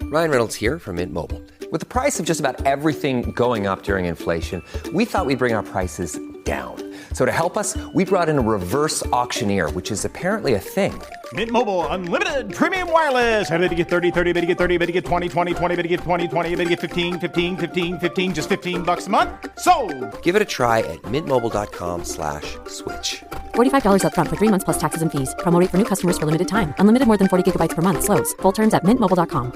Ryan Reynolds here from Mint Mobile. With the price of just about everything going up during inflation, we thought we'd bring our prices down. So to help us, we brought in a reverse auctioneer, which is apparently a thing. Mint Mobile Unlimited Premium Wireless. How to get 30, 30, bit to get 30, bit to get 20, 20, 20, bit to get 20, 20, bit to get 15, 15, 15, 15, just $15 a month? Sold! Give it a try at mintmobile.com/switch. $45 up front for 3 months plus taxes and fees. Promo rate for new customers for limited time. Unlimited more than 40 gigabytes per month. Slows full terms at mintmobile.com.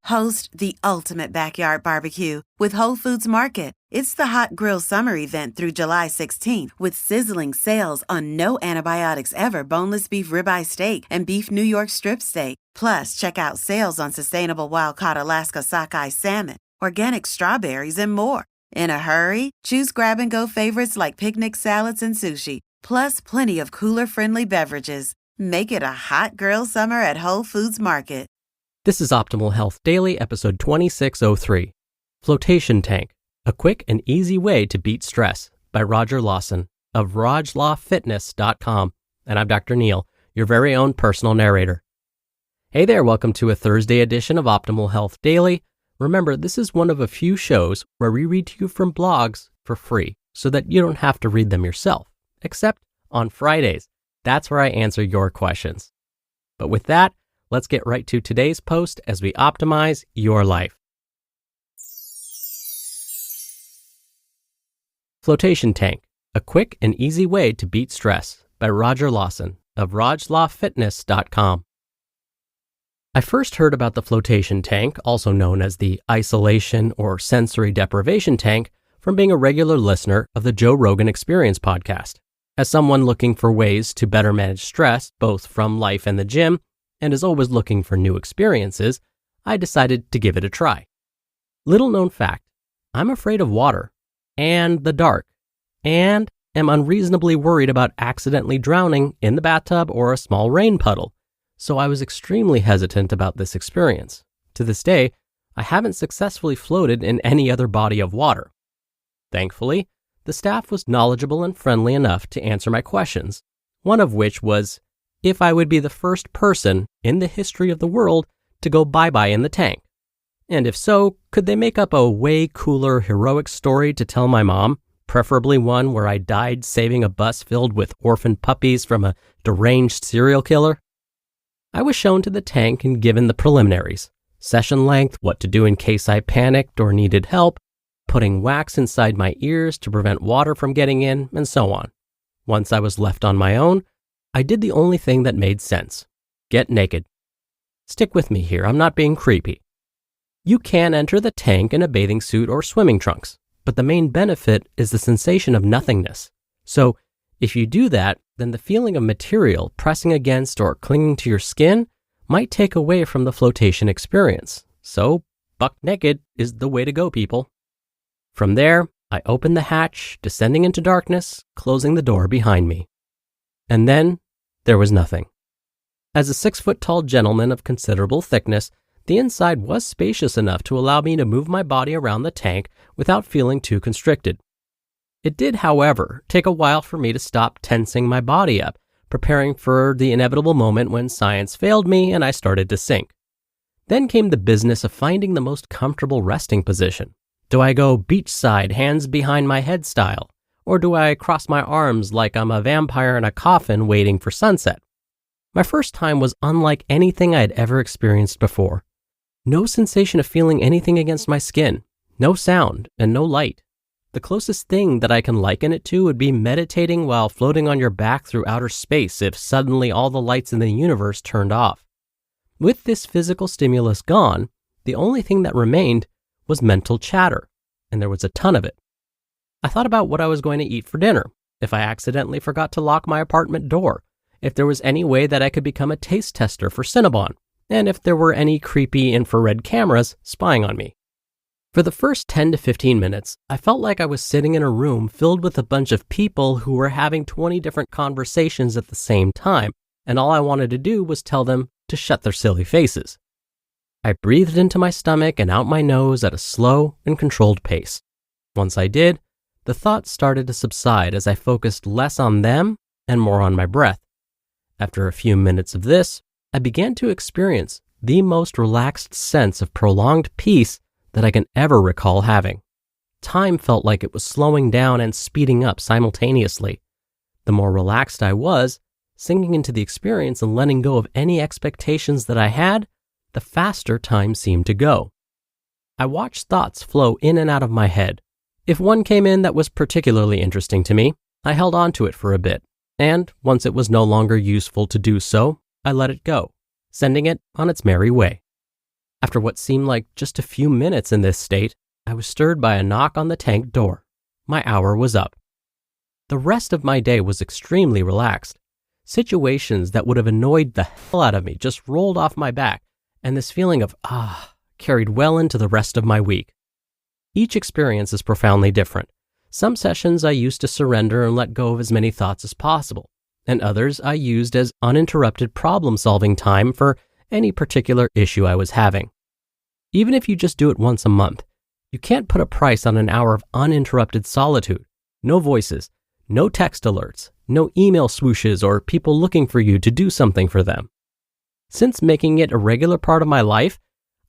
Host the ultimate backyard barbecue with Whole Foods Market. It's the hot grill summer event through July 16th with sizzling sales on no antibiotics ever boneless beef ribeye steak and beef New York strip steak. Plus, check out sales on sustainable wild-caught Alaska sockeye salmon, organic strawberries, and more. In a hurry? Choose grab-and-go favorites like picnic salads and sushi, plus plenty of cooler-friendly beverages. Make it a hot grill summer at Whole Foods Market. This is Optimal Health Daily, episode 2603, Flotation Tank, a quick and easy way to beat stress, by Roger Lawson of RajLawFitness.com. And I'm Dr. Neil, your very own personal narrator. Hey there, welcome to a Thursday edition of Optimal Health Daily. Remember, this is one of a few shows where we read to you from blogs for free so that you don't have to read them yourself, except on Fridays. That's where I answer your questions. But with that, let's get right to today's post as we optimize your life. Flotation Tank, a quick and easy way to beat stress, by Roger Lawson of RajLawFitness.com. I first heard about the flotation tank, also known as the isolation or sensory deprivation tank, from being a regular listener of the Joe Rogan Experience podcast. As someone looking for ways to better manage stress, both from life and the gym, and is always looking for new experiences, I decided to give it a try. Little known fact, I'm afraid of water and the dark, and am unreasonably worried about accidentally drowning in the bathtub or a small rain puddle, so I was extremely hesitant about this experience. To this day, I haven't successfully floated in any other body of water. Thankfully, the staff was knowledgeable and friendly enough to answer my questions, one of which was if I would be the first person in the history of the world to go bye-bye in the tank. And if so, could they make up a way cooler, heroic story to tell my mom, preferably one where I died saving a bus filled with orphan puppies from a deranged serial killer? I was shown to the tank and given the preliminaries: session length, what to do in case I panicked or needed help, putting wax inside my ears to prevent water from getting in, and so on. Once I was left on my own, I did the only thing that made sense: get naked. Stick with me here, I'm not being creepy. You can enter the tank in a bathing suit or swimming trunks, but the main benefit is the sensation of nothingness. So if you do that, then the feeling of material pressing against or clinging to your skin might take away from the flotation experience. So buck naked is the way to go, people. From there, I opened the hatch, descending into darkness, closing the door behind me. And then there was nothing. As a 6-foot-tall gentleman of considerable thickness, the inside was spacious enough to allow me to move my body around the tank without feeling too constricted. It did, however, take a while for me to stop tensing my body up, preparing for the inevitable moment when science failed me and I started to sink. Then came the business of finding the most comfortable resting position. Do I go beachside, hands behind my head style? Or do I cross my arms like I'm a vampire in a coffin waiting for sunset? My first time was unlike anything I had ever experienced before. No sensation of feeling anything against my skin, no sound, and no light. The closest thing that I can liken it to would be meditating while floating on your back through outer space if suddenly all the lights in the universe turned off. With this physical stimulus gone, the only thing that remained was mental chatter, and there was a ton of it. I thought about what I was going to eat for dinner, if I accidentally forgot to lock my apartment door, if there was any way that I could become a taste tester for Cinnabon, and if there were any creepy infrared cameras spying on me. For the first 10 to 15 minutes, I felt like I was sitting in a room filled with a bunch of people who were having 20 different conversations at the same time, and all I wanted to do was tell them to shut their silly faces. I breathed into my stomach and out my nose at a slow and controlled pace. Once I did, the thoughts started to subside as I focused less on them and more on my breath. After a few minutes of this, I began to experience the most relaxed sense of prolonged peace that I can ever recall having. Time felt like it was slowing down and speeding up simultaneously. The more relaxed I was, sinking into the experience and letting go of any expectations that I had, the faster time seemed to go. I watched thoughts flow in and out of my head. If one came in that was particularly interesting to me, I held on to it for a bit, and once it was no longer useful to do so, I let it go, sending it on its merry way. After what seemed like just a few minutes in this state, I was stirred by a knock on the tank door. My hour was up. The rest of my day was extremely relaxed. Situations that would have annoyed the hell out of me just rolled off my back, and this feeling of carried well into the rest of my week. Each experience is profoundly different. Some sessions I used to surrender and let go of as many thoughts as possible, and others I used as uninterrupted problem-solving time for any particular issue I was having. Even if you just do it once a month, you can't put a price on an hour of uninterrupted solitude. No voices, no text alerts, no email swooshes or people looking for you to do something for them. Since making it a regular part of my life,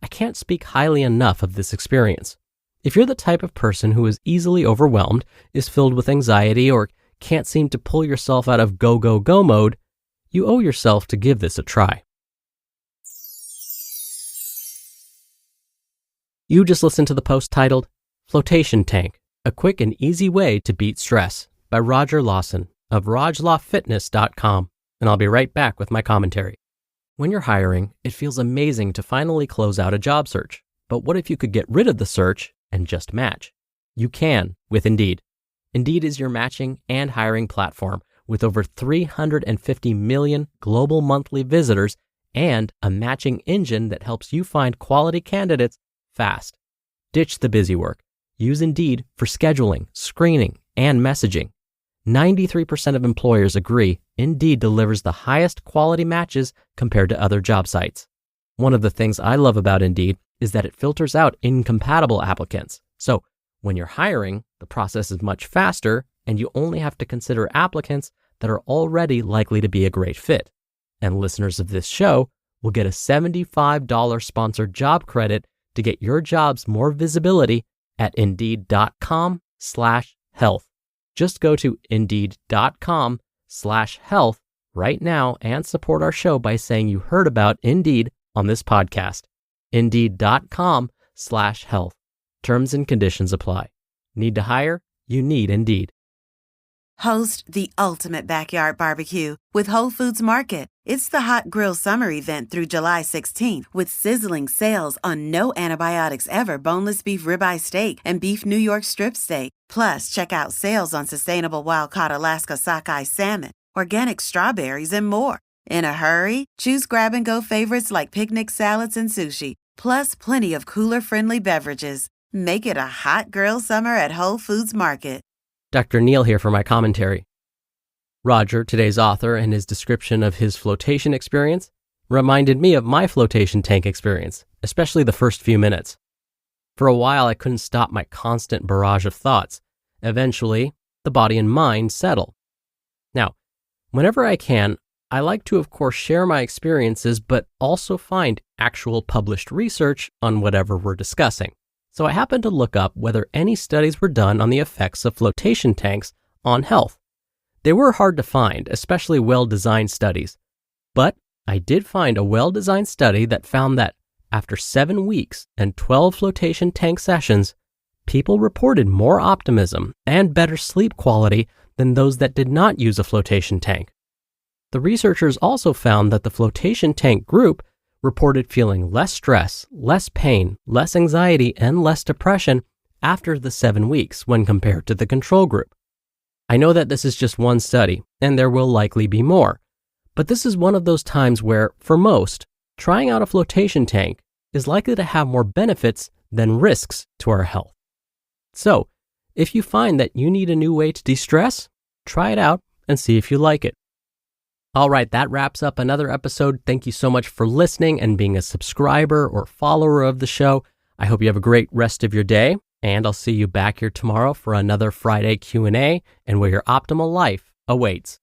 I can't speak highly enough of this experience. If you're the type of person who is easily overwhelmed, is filled with anxiety, or can't seem to pull yourself out of go, go, go mode, you owe yourself to give this a try. You just listened to the post titled Flotation Tank, A Quick and Easy Way to Beat Stress by Roger Lawson of rajlawfitness.com, and I'll be right back with my commentary. When you're hiring, it feels amazing to finally close out a job search. But what if you could get rid of the search and just match? You can with Indeed. Indeed is your matching and hiring platform with over 350 million global monthly visitors and a matching engine that helps you find quality candidates fast. Ditch the busy work. Use Indeed for scheduling, screening, and messaging. 93% of employers agree Indeed delivers the highest quality matches compared to other job sites. One of the things I love about Indeed is that it filters out incompatible applicants. So when you're hiring, the process is much faster and you only have to consider applicants that are already likely to be a great fit. And listeners of this show will get a $75 sponsored job credit to get your jobs more visibility at Indeed.com/health. Just go to Indeed.com/health right now and support our show by saying you heard about Indeed on this podcast. Indeed.com/health. Terms and conditions apply. Need to hire? You need Indeed. Host the ultimate backyard barbecue with Whole Foods Market. It's the Hot Grill Summer event through July 16th with sizzling sales on no antibiotics ever boneless beef ribeye steak and beef New York strip steak. Plus, check out sales on sustainable wild-caught Alaska sockeye salmon, organic strawberries, and more. In a hurry? Choose grab-and-go favorites like picnic salads and sushi, plus plenty of cooler-friendly beverages. Make it a hot grill summer at Whole Foods Market. Dr. Neil here for my commentary. Roger, today's author, and his description of his flotation experience reminded me of my flotation tank experience, especially the first few minutes. For a while, I couldn't stop my constant barrage of thoughts. Eventually, the body and mind settle. Now, whenever I can, I like to, of course, share my experiences, but also find actual published research on whatever we're discussing. So I happened to look up whether any studies were done on the effects of flotation tanks on health. They were hard to find, especially well-designed studies. But I did find a well-designed study that found that after 7 weeks and 12 flotation tank sessions, people reported more optimism and better sleep quality than those that did not use a flotation tank. The researchers also found that the flotation tank group reported feeling less stress, less pain, less anxiety, and less depression after the 7 weeks when compared to the control group. I know that this is just one study, and there will likely be more, but this is one of those times where, for most, trying out a flotation tank is likely to have more benefits than risks to our health. So, if you find that you need a new way to de-stress, try it out and see if you like it. All right, that wraps up another episode. Thank you so much for listening and being a subscriber or follower of the show. I hope you have a great rest of your day, and I'll see you back here tomorrow for another Friday Q&A and where your optimal life awaits.